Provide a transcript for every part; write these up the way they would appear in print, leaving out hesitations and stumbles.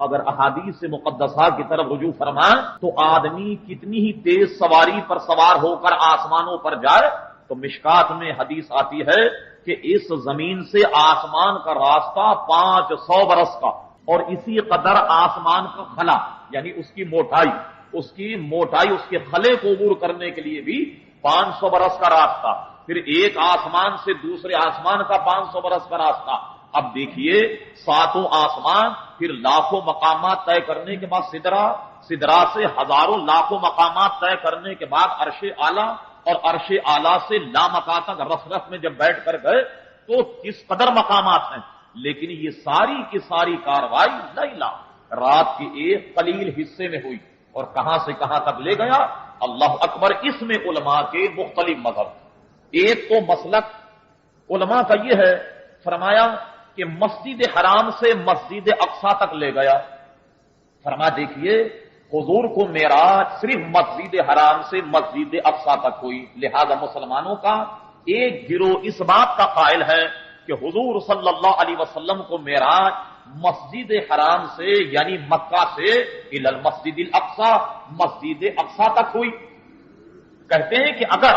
اگر احادیث مقدسہ کی طرف رجوع فرمائیں تو آدمی کتنی ہی تیز سواری پر سوار ہو کر آسمانوں پر جائے تو مشکات میں حدیث آتی ہے کہ اس زمین سے آسمان کا راستہ 500 برس کا، اور اسی قدر آسمان کا خلا یعنی اس کی موٹائی اس کے خلے کو عبور کرنے کے لیے بھی 500 برس کا راستہ، پھر ایک آسمان سے دوسرے آسمان کا 500 برس کا راستہ۔ اب دیکھیے 7 آسمان، پھر لاکھوں مقامات طے کرنے کے بعد سدرا سے ہزاروں لاکھوں مقامات طے کرنے کے بعد عرش اعلیٰ، اور عرش اعلیٰ سے لامکان تک رف میں جب بیٹھ کر گئے تو کس قدر مقامات ہیں، لیکن یہ ساری کی ساری کاروائی لیلا رات کے ایک قلیل حصے میں ہوئی، اور کہاں سے کہاں تک لے گیا، اللہ اکبر۔ اس میں علماء کے مختلف مذہب، ایک تو مسلک علماء کا یہ ہے، فرمایا کہ مسجد حرام سے مسجد اقصی تک لے گیا۔ فرما دیکھیے حضور کو معراج صرف مسجد حرام سے مسجد اقصی تک ہوئی، لہذا مسلمانوں کا ایک گروہ اس بات کا قائل ہے کہ حضور صلی اللہ علیہ وسلم کو معراج مسجد حرام سے یعنی مکہ سے الی المسجد الاقصی مسجد اقصی تک ہوئی۔ کہتے ہیں کہ اگر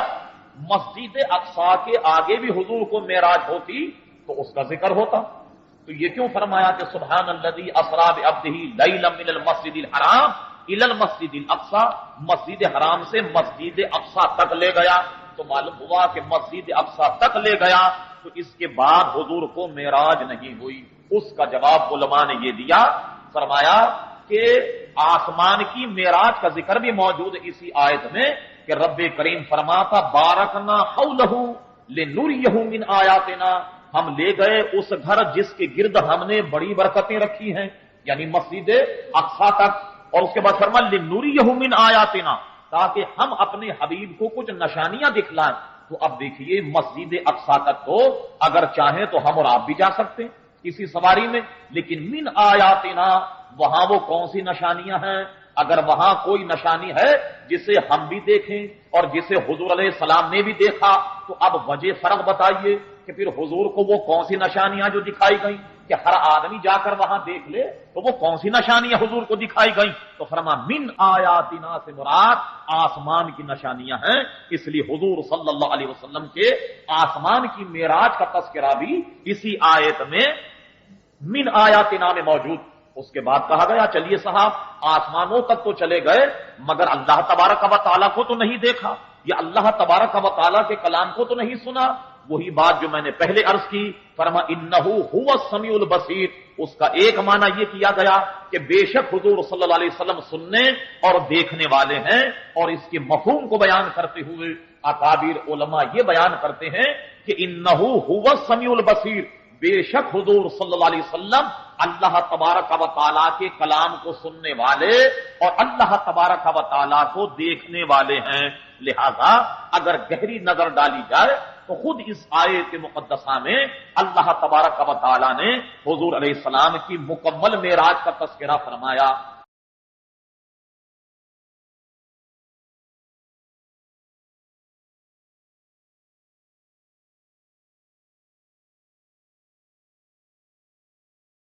مسجد اقصی کے آگے بھی حضور کو معراج ہوتی تو اس کا ذکر ہوتا، تو یہ کیوں فرمایا کہ سبحان الذی اسری بعبدہ لیلا من المسجد الحرام الی المسجد الاقصی، مسجد حرام سے مسجد اقصی تک لے گیا، تو معلوم ہوا کہ مسجد اقصی تک لے گیا تو اس کے بعد حضور کو معراج نہیں ہوئی۔ اس کا جواب علماء نے یہ دیا، فرمایا کہ آسمان کی معراج کا ذکر بھی موجود ہے اسی آیت میں کہ رب کریم فرماتا بارکنا حولہ لنریہ من آیاتنا، ہم لے گئے اس گھر جس کے گرد ہم نے بڑی برکتیں رکھی ہیں یعنی مسجد اقصی تک، اور اس کے بعد فرمایا لنریہ من آیاتنا، تاکہ ہم اپنے حبیب کو کچھ نشانیاں دکھلائیں۔ تو اب دیکھیے مسجد اقصی تک تو اگر چاہیں تو ہم اور آپ بھی جا سکتے ہیں کسی سواری میں، لیکن من آیاتنا وہاں وہ کون سی نشانیاں ہیں؟ اگر وہاں کوئی نشانی ہے جسے ہم بھی دیکھیں اور جسے حضور علیہ السلام نے بھی دیکھا تو اب وجہ فرق بتائیے کہ پھر حضور کو وہ کون سی نشانیاں جو دکھائی گئیں کہ ہر آدمی جا کر وہاں دیکھ لے، تو وہ کون سی نشانیاں حضور کو دکھائی گئیں؟ تو فرما من آیاتنا سے مراد آسمان کی نشانیاں ہیں، اس لیے حضور صلی اللہ علیہ وسلم کے آسمان کی معراج کا تذکرہ بھی اسی آیت میں من آیاتنا میں موجود۔ اس کے بعد کہا گیا چلیے صاحب آسمانوں تک تو چلے گئے مگر اللہ تبارک و تعالیٰ کو تو نہیں دیکھا، یا اللہ تبارک و تعالیٰ کے کلام کو تو نہیں سنا۔ وہی بات جو میں نے پہلے عرض کی، فرما انہو هو السمیع البصیر، اس کا ایک معنی یہ کیا گیا کہ بے شک حضور صلی اللہ علیہ وسلم سننے اور دیکھنے والے ہیں، اور اس کے مفہوم کو بیان کرتے ہوئے اکابر علماء یہ بیان کرتے ہیں کہ انہو هو السمیع البصیر، بے شک حضور صلی اللہ علیہ وسلم اللہ تبارک و تعالیٰ کے کلام کو سننے والے اور اللہ تبارک و تعالیٰ کو دیکھنے والے ہیں۔ لہذا اگر گہری نظر ڈالی جائے تو خود اس آیت مقدسہ میں اللہ تبارک و تعالیٰ نے حضور علیہ السلام کی مکمل معراج کا تذکرہ فرمایا۔